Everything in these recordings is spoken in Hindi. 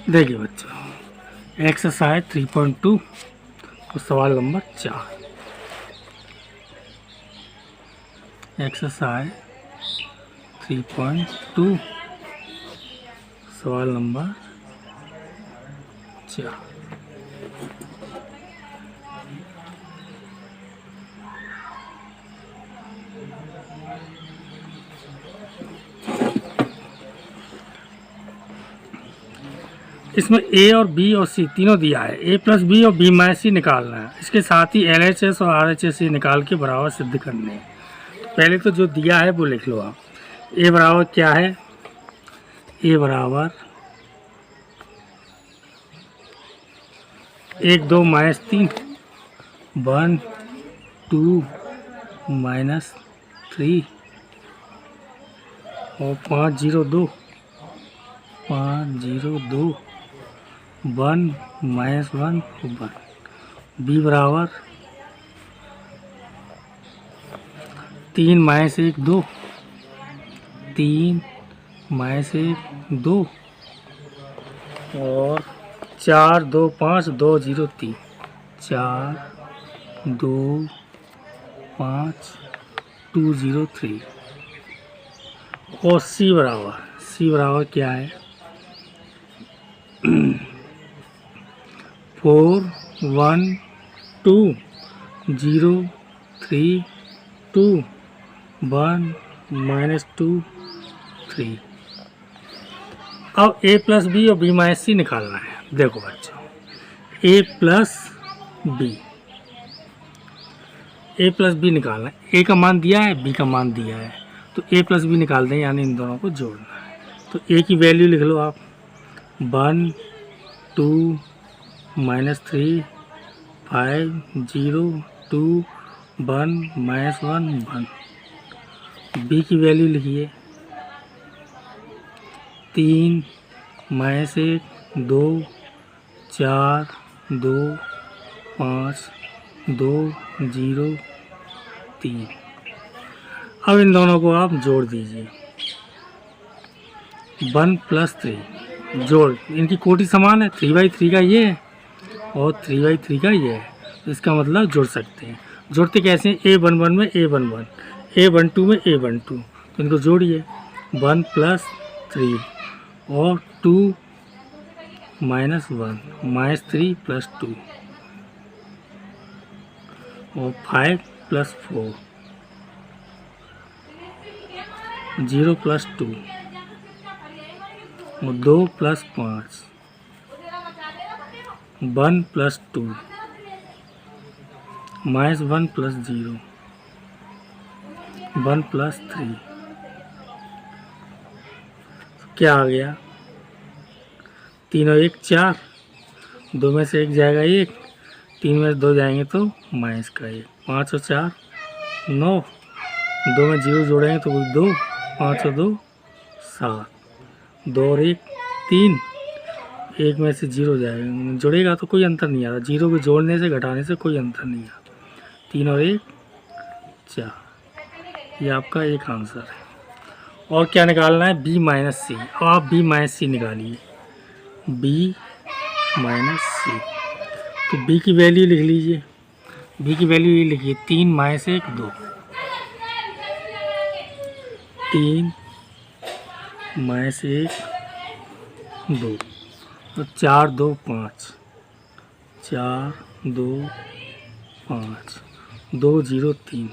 देखिए बच्चों, एक्सरसाइज 3.2 और सवाल नंबर 4। एक्सरसाइज 3.2 सवाल नंबर 4। इसमें ए और बी और सी तीनों दिया है। ए प्लस बी और बी माइनस सी निकालना है। इसके साथ ही एल एच एस और आर एच एस निकाल के बराबर सिद्ध करने हैं। तो पहले तो जो दिया है वो लिख लो आप। ए बराबर क्या है? ए बराबर 1 2 माइनस 3, 1 2 माइनस 3 और 5 0 2, 5 0 2, 1 माइनस 1 1। बी बराबर 3 माइनस 1 2, 3 माइनस 1 2 और 4 2 5 2 0 3, 4 2 5 2 0 3। और सी बराबर क्या है? 4 1 2 0 3 2 1 माइनस 2 3। अब ए प्लस बी और बी माइनस सी निकालना है। देखो बच्चों, ए प्लस बी निकालना है। ए का मान दिया है, बी का मान दिया है, तो ए प्लस बी निकाल दें, यानी इन दोनों को जोड़ना है। तो ए की वैल्यू लिख लो आप, 1 2 माइनस 3 5 0 2 1 माइनस 1 1। बी की वैल्यू लिखिए, 3 माइनस 1 2 4 2 5 2 0 3। अब इन दोनों को आप जोड़ दीजिए, 1 प्लस 3 जोड़, इनकी कोटि समान है, 3/3 का ये है और 3/3 का ये है, तो इसका मतलब जोड़ सकते हैं। जोड़ते कैसे हैं? A11 में A11, A12 में A12, तो इनको जोड़िए, 1 प्लस 3 और 2 माइनस 1 माइनस 3 प्लस 2 और 5 प्लस 4 0 प्लस 2 और 2 plus 5 1 plus 2 minus 1 plus 0 1 plus 3। क्या आ गया? 3 और 1 4, 2 में से 1 जाएगा 1, 3 में से 2 जाएंगे तो माइनस का 1, 5 और 4 9, 2 में 0 जोड़ेंगे तो 2, 5 और 2 7, 2 और 1 3, 1 में से 0 जाएगा, जुड़ेगा तो कोई अंतर नहीं आता। 0 को जोड़ने से घटाने से कोई अंतर नहीं आता। 3 और 1 4, ये आपका एक आंसर है। और क्या निकालना है? बी माइनस सी। अब आप बी माइनस सी निकालिए, बी माइनस सी। तो बी की वैल्यू लिख लीजिए, बी की वैल्यू ये लिखिए, 3 माइनस 1 2, 3 माइनस 1 2 तो 4 2 5, 4 2 5 2 0 3।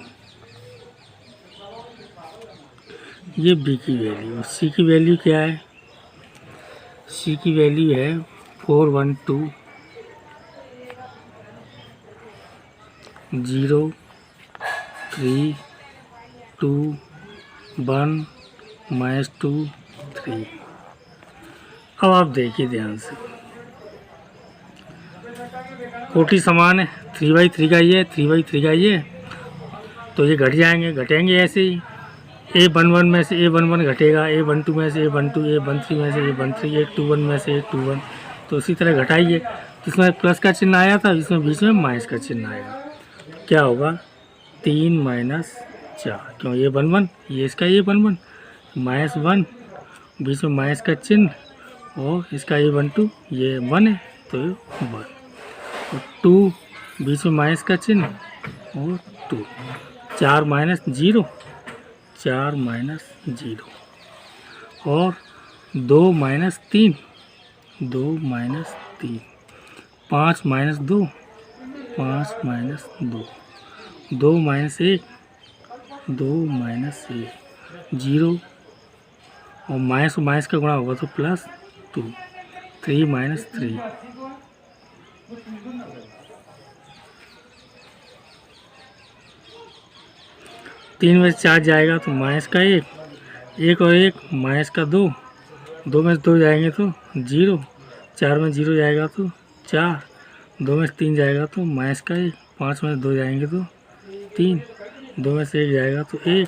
ये बी की वैल्यू। और सी की वैल्यू क्या है? सी की वैल्यू है 4 1 2 0 3 2 1 माइनस 2 3। अब आप देखिए ध्यान से, कोटि समान है, 3/3 का ये, 3/3 का ये, तो ये घटेंगे ऐसे ही। A11 में से A11 घटेगा, A12 में से A12, A13 में से A13, A21 में से A21, तो इसी तरह घटाइए। इसमें प्लस का चिन्ह आया था, इसमें बीच में माइनस का चिन्ह आएगा, तो क्या होगा? 3 माइनस 4, क्यों A11, ये इसका A11, -1, बीच में माइनस का चिन्ह और इसका ये 1 2 ये 1 है तो ये 1 और 2 बीच में माइनस का चिन्ह और 2 4 माइनस 0 4 माइनस 0 और 2 minus 3 2 minus 3 5 minus 2 5 minus 2 2 minus 1 2 minus 1 0 और माइनस का गुणा होगा तो प्लस 2 3 माइनस 3 3 में 4 जाएगा तो माइनस का 1 और 1 माइनस का 2 2 में 2 जाएंगे तो 0 4 में 0 जाएगा तो 4 2 में 3 जाएगा तो माइनस का 1 5 में 2 जाएंगे तो 3 2 में से 1 जाएगा तो 1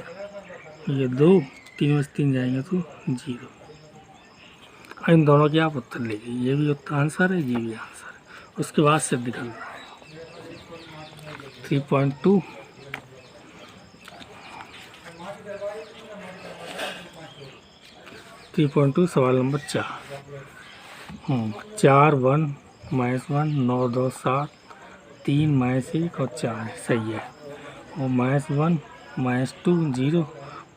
ये 2 3 में से 3 जाएंगे तो 0। इन दोनों की आप उत्तर लीजिए, ये भी उत्तर आंसर है, ये भी आंसर है। उसके बाद से निकलना है 3.2 3.2 सवाल नंबर 4 4 1 माइनस 1 9 2 7 3 माइनस 1 और 4 सही है और माइनस 1 माइनस 2 0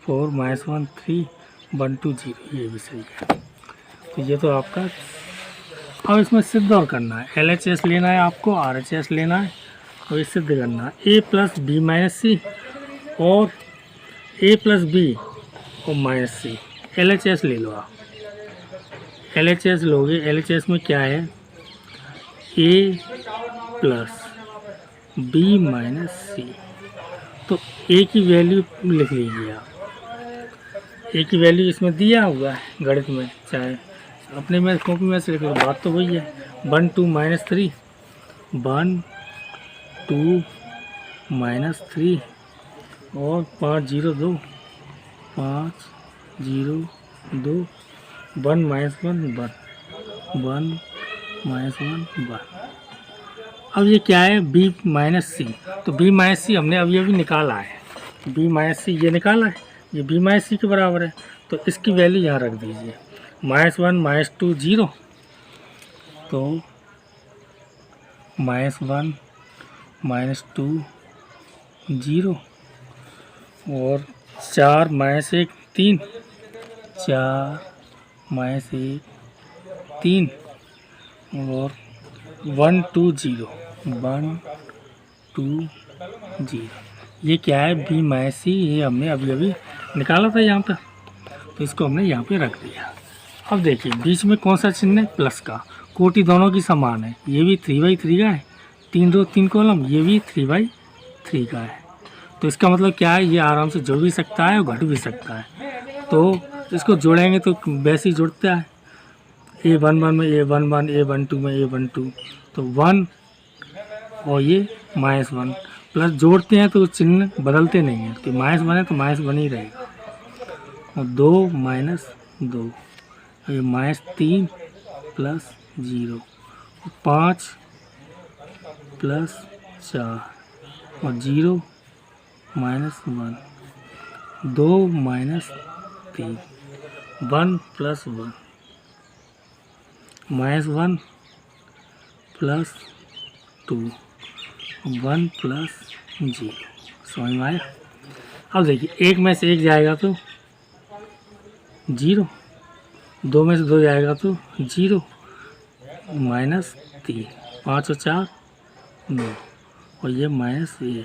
4 माइनस 1 3 1 2 0 ये भी सही है। तो ये तो आपका अब इसमें सिद्ध और करना है, LHS लेना है आपको, RHS लेना है और ये सिद्ध करना है a प्लस बी माइनस सी और a प्लस बी और माइनस सी। LHS ले लो आप, LHS लोगे, LHS में क्या है a plus B minus C तो a की वैल्यू लिख लीजिए आप, a की वैल्यू इसमें दिया हुआ है गणित में, चाहे अपने में कॉपी में से लिख लो, बात तो वही है 1 2 माइनस 3 1 2 माइनस 3 और 5 0 2 5 0 2 1 माइनस 1 1 1 माइनस 1 1। अब ये क्या है b माइनस सी, तो b माइनस सी हमने अभी निकाला है, b माइनस सी ये निकाला है, ये b माइनस सी के बराबर है तो इसकी वैल्यू यहाँ रख दीजिए -1 -2 0 तो -1 -2 0 और 4 -1 3 4 -1 3 और 1 2 0 1 2 0 ये क्या है b माइनस सी, ये हमने अभी निकाला था यहाँ पर तो इसको हमने यहाँ पे रख दिया। अब देखिए बीच में कौन सा चिन्ह है प्लस का, कोटि दोनों की समान है, ये भी 3/3 का है, 3 रो 3 कॉलम, ये भी 3/3 का है तो इसका मतलब क्या है ये आराम से जुड़ भी सकता है और घट भी सकता है। तो इसको जोड़ेंगे तो वैसे ही जुड़ता है, A11 में A11 A12 में A12 तो 1 और ये -1 प्लस जोड़ते हैं तो चिन्ह बदलते नहीं हैं, तो -1 है तो -1 ही रहेगा और 2 -2 ये -3 प्लस 0 5 प्लस 4 और 0 -1 2 -3 1 प्लस 1 -1 प्लस 2 1 प्लस 0। समझ में आया। अब देखिए एक में से एक जाएगा तो 0, 2 में से 2 जाएगा तो 0 -3 5 और 4 9 और ये -1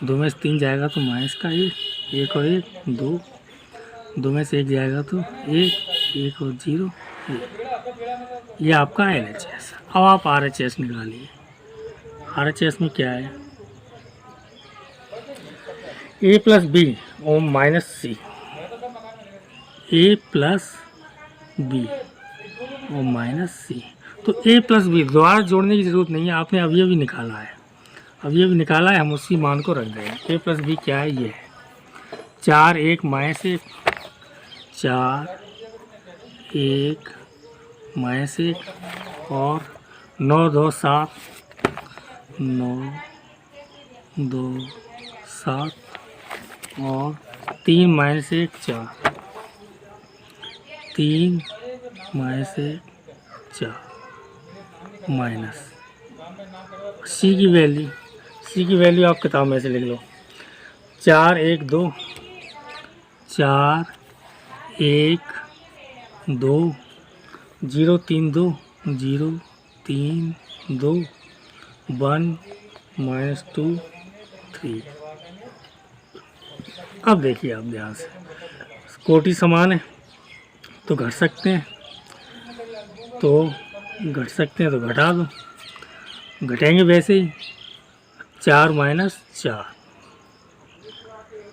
2 में से 3 जाएगा तो माइनस का 1 और 1 2 2 में से 1 जाएगा तो 1 और 0 1। ये आपका LHS। अब आप RHS निकालिए। RHS में क्या है a प्लस बी और minus C, a plus B और माइनस सी तो a प्लस बी दोबारा जोड़ने की ज़रूरत नहीं है, आपने अभी निकाला है, अभी निकाला है, हम उसी मान को रख देंगे। a प्लस बी क्या है ये है 4 1 -1 4 1 -1 और 9 2 7 9 2 7 और 3 -1 4 3 -1 4 माइनस सी की वैल्यू आप किताब में से लिख लो। 4 1 2, 4 1 2, 0 3 2, 0 3 2, 1 -2 3। अब देखिए आप ध्यान से, कोटि समान है तो घट सकते हैं, तो घटा दो, घटेंगे वैसे ही। 4 -4,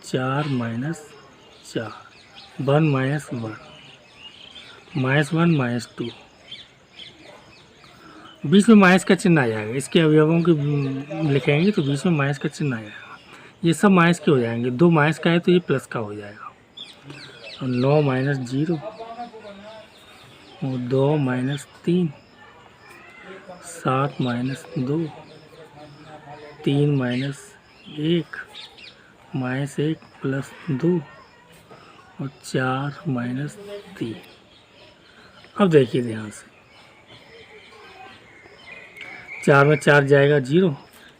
4 -4, 1 -1, -2, बीच में माइनस का चिन्ह आ जाएगा। इसके अवयवों की लिखेंगे तो बीच में माइनस का चिन्ह आ जाएगा। ये सब माइनस के हो जाएंगे, 2 माइनस का है तो ये प्लस का हो जाएगा। और 9 -0 और 2 -3, 7 -2, 3 -1, -1 + 2 और 4 -3। अब देखिए ध्यान से, 4 में 4 जाएगा 0,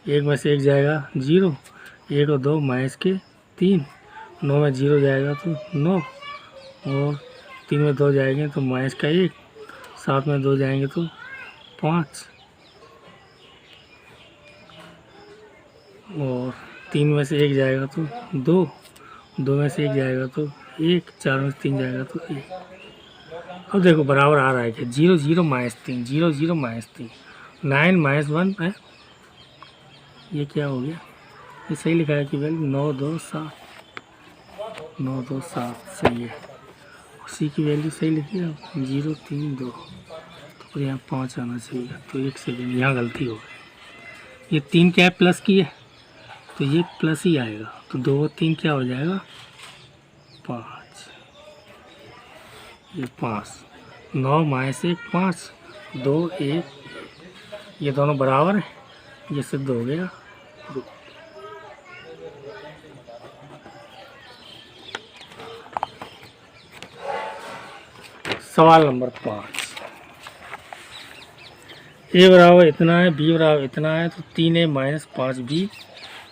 1 में से 1 जाएगा 0, 1 और 2 -3, 9 में 0 जाएगा तो 9, और 3 में 2 जाएंगे तो -1, 7 में 2 जाएंगे तो 5, और 3 में से 1 जाएगा तो 2, 2 में से 1 जाएगा तो 1, 4 में से 3 जाएगा तो 1। अब देखो बराबर आ रहा है कि 0 0 -3, 0 0 -3, 9 -1 है। ये क्या हो गया, ये सही लिखा है कि वैल्यू 9 2 7, 9 2 7 सही है। सी की वैल्यू सही लिखी है 0 3 2, तो फिर यहाँ 5 आना चाहिए, तो 1 सेकेंड यहाँ गलती हो गई। ये 3 क्या है, प्लस की है, तो ये प्लस ही आएगा, तो 2 और 3 क्या हो जाएगा 5, ये 5, 9 -1 5, 2 1, ये दोनों बराबर है, ये सिद्ध हो गया। सवाल नंबर 5, ए बराबर इतना है, बी बराबर इतना है, तो 3a - 5b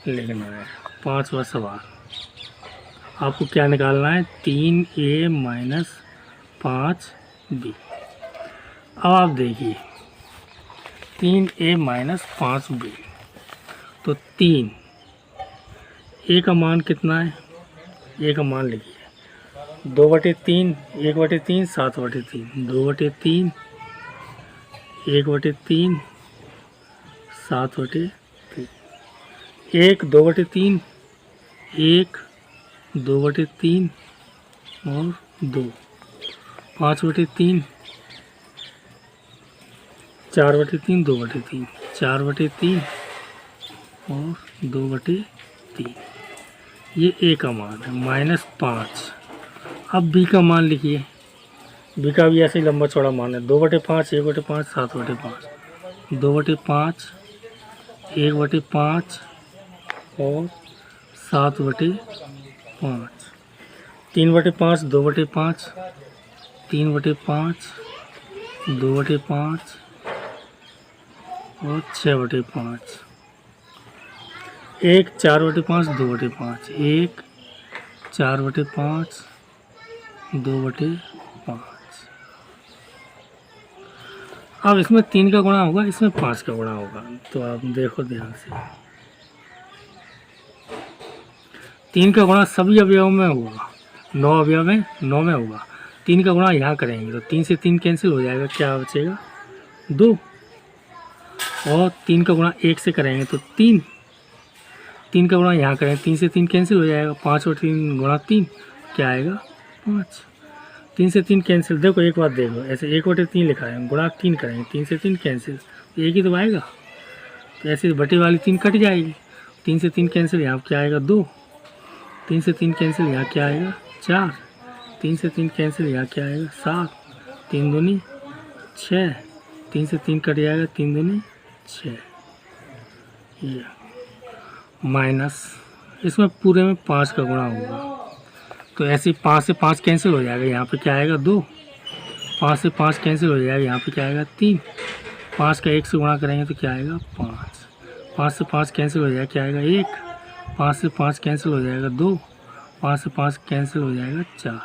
लिखना है। 5वां सवाल, आपको क्या निकालना है, 3a - 5b। अब आप देखिए 3a - 5b, तो 3 a का मान कितना है, a का मान लिखिए 2/3, 1/3, 7/3, 2/3, 1/3, 7/3, 1 2/3, 1 2/3 और 2, 5/3, 4/3, 2/3, 4/3 और 2/3। ये a का मान है -5। अब b का मान लिखिए, b का भी ऐसे ही लंबा चौड़ा मान है 2/5, 1/5, 7/5, 2/5, 1/5 और 7/5, 3/5, 2/5, 3/5, 2/5 और 6/5, 1 4/5, 2/5, 1 4/5, 2/5। अब इसमें 3 का गुणा होगा, इसमें 5 का गुणा होगा, तो आप देखो ध्यान से, 3 का गुणा सभी अवयवों में होगा, 9 अवयव में 9 में होगा। 3 का गुणा यहाँ करेंगे तो 3 से 3 कैंसिल हो जाएगा, क्या बचेगा 2, और 3 का गुणा 1 से करेंगे तो 3, 3 का गुणा यहाँ करेंगे, 3 से 3 कैंसिल हो जाएगा, 5 और 3 गुणा 3 क्या आएगा 5, 3 से 3 कैंसिल। देखो एक बात देखो, ऐसे 1/3 लिखा है, गुणा 3 करेंगे, 3 से 3 कैंसिल, एक ही तो आएगा, तो ऐसे बटे वाली 3 कट जाएगी, 3 से 3 कैंसिल, यहाँ क्या आएगा 2, 3 से 3 कैंसिल, यहाँ क्या आएगा 4, 3 से 3 कैंसिल, यहाँ क्या आएगा 7, 3 दूनी 6, 3 से 3 कट जाएगा, 3 दूनी 6, ये माइनस, इसमें पूरे में 5 का गुणा होगा, तो ऐसे 5 से 5 कैंसिल हो जाएगा, यहाँ पे क्या आएगा 2, 5 से 5 कैंसिल हो जाएगा, यहाँ पे क्या आएगा 3। 5 का 1 से गुणा करेंगे तो क्या आएगा 5। 5 से 5 कैंसिल हो जाएगा, क्या आएगा 1। 5 से 5 कैंसिल हो जाएगा 2। 5 से 5 कैंसिल हो जाएगा 4।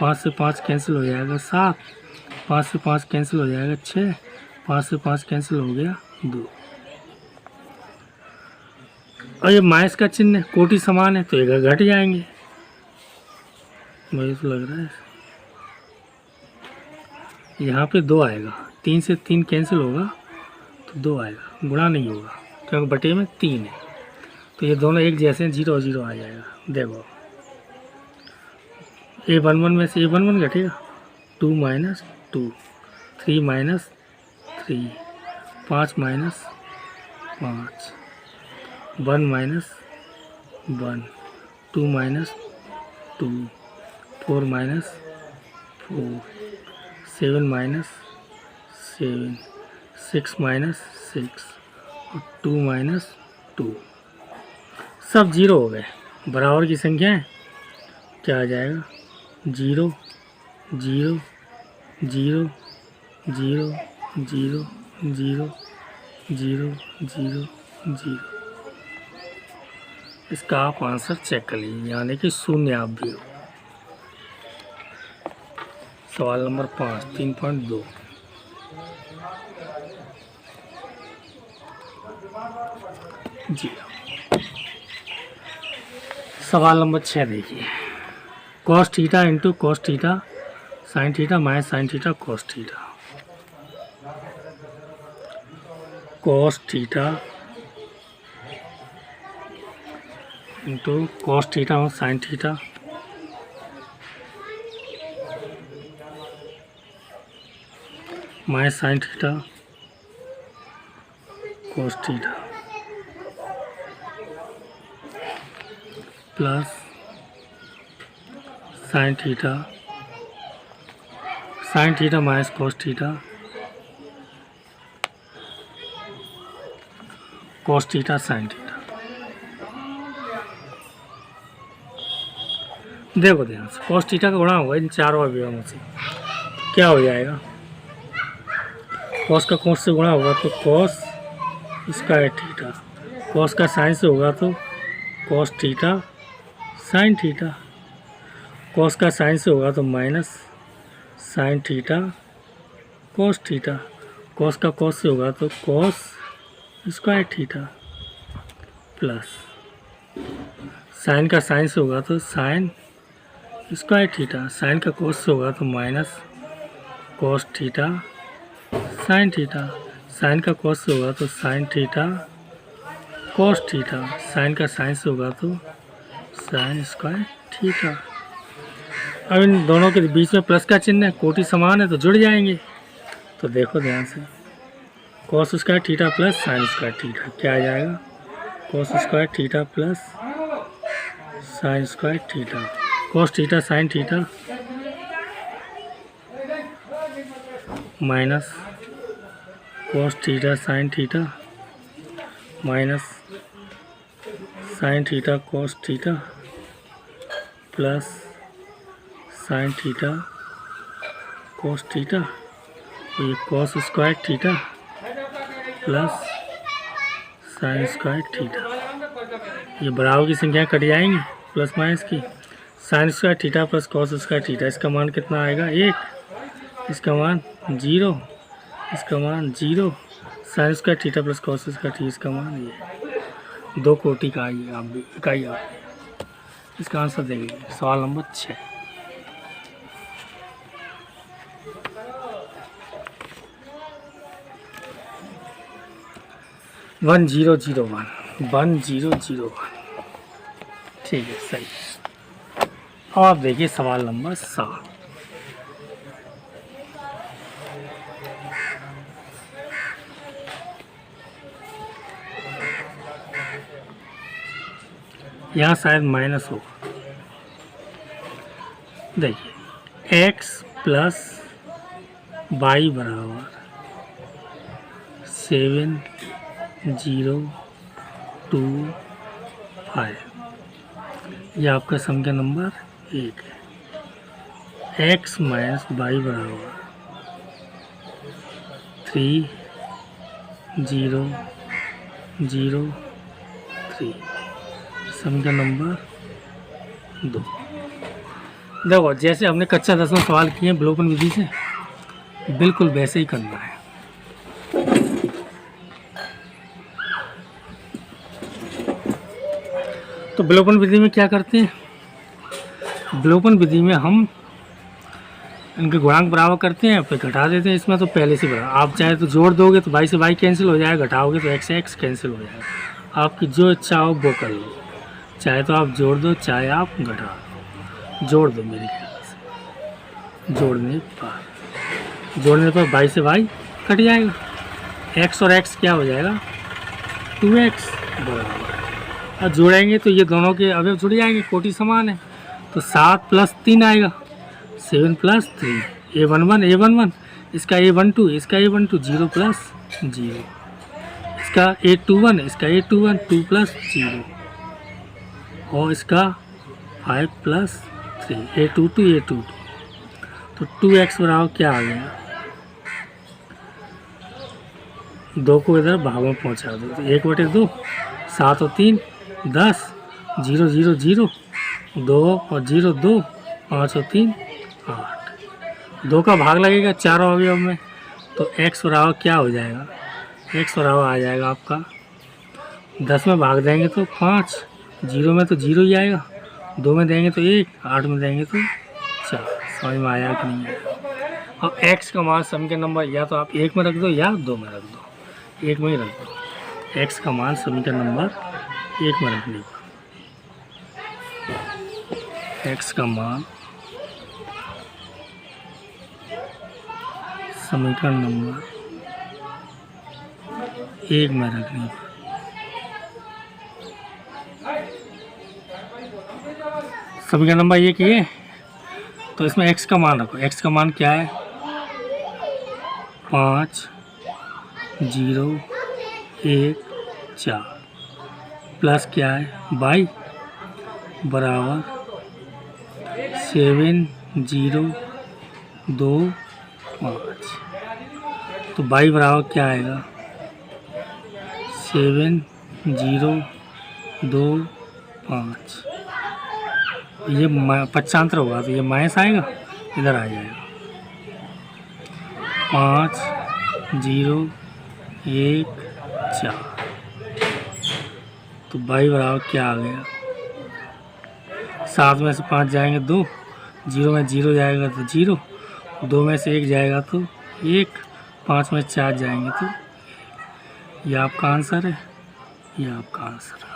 5 से 5 कैंसिल हो जाएगा 7। 5 से 5 कैंसिल हो जाएगा 6। 5 से 5 कैंसिल हो गया 2। और ये माइनस का चिन्ह है, कोटि समान है तो एक घट जाएंगे, मुझे तो लग रहा है यहाँ पे 2 आएगा। 3 से 3 कैंसिल होगा तो 2 आएगा, गुणा नहीं होगा क्योंकि बटे में 3 है। तो ये दोनों एक जैसे हैं, 0 0 आ जाएगा। देखो A11 में से A11 घटेगा, 2 minus 2, 3 minus 3, 5 minus 5, 1 minus 1, 2 minus 2, 4 minus 4, 7 minus 7, 6 minus 6 और 2 माइनस 2। सब 0 हो गए। बराबर की संख्या है, क्या आ जाएगा 0 0 0 0 0 0 0 0 0। इसका आप आंसर चेक कर लीजिए, यानी कि शून्य आप भी हो। सवाल नंबर 5 3.2। जी सवाल नंबर 6 देखिए, cos theta into cos theta sine theta minus sine theta cos theta. Cos theta into cos theta और sine theta minus sine theta cos theta plus sine theta minus cos theta sine theta. देखो ध्यान से, कॉस थीटा का गुणा होगा इन चारों अवयवों से, क्या हो जाएगा कॉस का कॉस से गुणा होगा तो कॉस स्क्वायर थीटा, कॉस का साइन से होगा तो cos theta sine theta, cos का साइन से होगा तो minus sine theta cos theta, cos का कॉस से होगा तो cos square theta plus sine का साइन से होगा तो साइन स्क्वायर थीटा, साइन का कॉस से होगा तो minus cos theta sine theta, sine का कॉस से होगा तो sine theta cos theta, sine का साइन से होगा तो साइन स्क्वायर थीटा। अब इन दोनों के बीच में प्लस का चिन्ह है, कोटि समान है तो जुड़ जाएंगे। तो देखो ध्यान से, cos square theta plus sine square theta क्या आ जाएगा cos square theta plus sine square theta, cos theta sine theta minus cos theta sine theta minus sine theta cos theta plus sine theta cos theta, ये cos square theta plus sine square theta. ये बराबर की संख्या कट जाएंगी प्लस माइनस की। Sine square theta plus cos square theta, इसका मान कितना आएगा 1, इसका मान 0, इसका मान 0। Sign square theta plus cos square theta, इसका मान ये 2 कोटि का आइए आप भी इकाई आप। इसका आंसर देखिए सवाल नंबर 6। वन जीरो जीरो वन ठीक है सही। अब आप देखिए सवाल नंबर 7। यहाँ शायद माइनस होगा। देखिए x प्लस वाई बराबर 7 0 2 5, ये आपका संख्या नंबर 1 है। x माइनस वाई बराबर 3 0 0 3। समीकरण नंबर 2। देखो जैसे हमने कक्षा 10 में सवाल किए हैं विलोपन विधि से, बिल्कुल वैसे ही करना है। तो विलोपन विधि में क्या करते हैं, विलोपन विधि में हम इनके गुणांक बराबर करते हैं फिर घटा देते हैं। इसमें तो पहले से बराबर, आप चाहे तो जोड़ दोगे तो y से y कैंसिल हो जाएगा, घटाओगे तो x से x कैंसिल हो जाएगा। आपकी जो इच्छा हो वो कर लो, चाहे तो आप जोड़ दो चाहे आप घटा दो। जोड़ दो, मेरे ख्याल से जोड़ने पर y से y कट जाएगा, x और x क्या हो जाएगा 2x बराबर। और जोड़ेंगे तो ये दोनों के अवयव जुड़ जाएंगे, कोटि समान है। तो 7 + 3 आएगा 7 + 3 a11 a11, इसका a12 इसका a12 0 + 0, इसका a21 इसका a21 2 + 0, और इसका 5 + 3 a22 a22। तो 2x बराबर क्या आ गया, 2 को इधर भाग में पहुँचा दो तो 1/2, 7 और 3 10, 0 0 0, 2 और 0 2, 5 और 3 8। 2 का भाग लगेगा चारों अवयव में, तो x बराबर क्या हो जाएगा, x बराबर आ जाएगा आपका 10 में भाग देंगे तो 5, 0 में तो 0 ही आएगा, 2 में देंगे तो 1, 8 में देंगे तो 4। समझ में आया कि नहीं आया। अब x का मान समीकरण नंबर या तो आप 1 में रख दो या 2 में रख दो, 1 में ही रख दो। x का मान समीकरण नंबर 1 में रखने पर x का मान समीकरण नंबर 1 में रखने पर समीकरण नंबर 1 ये, तो इसमें x का मान रखो। x का मान क्या है 5 0 1 4 प्लस क्या है y बराबर 7 0 2 5। तो y बराबर क्या आएगा 7 0 2 5। ये पक्षांतर होगा तो ये माइनस आएगा, इधर आ जाएगा 5 0 1 4। तो y बराबर क्या आ गया, 7 में से 5 जाएंगे 2, 0 में 0 जाएगा तो 0, 2 में से 1 जाएगा तो 1, 5 में 4 जाएंगे तो ये आपका आंसर है, ये आपका आंसर है।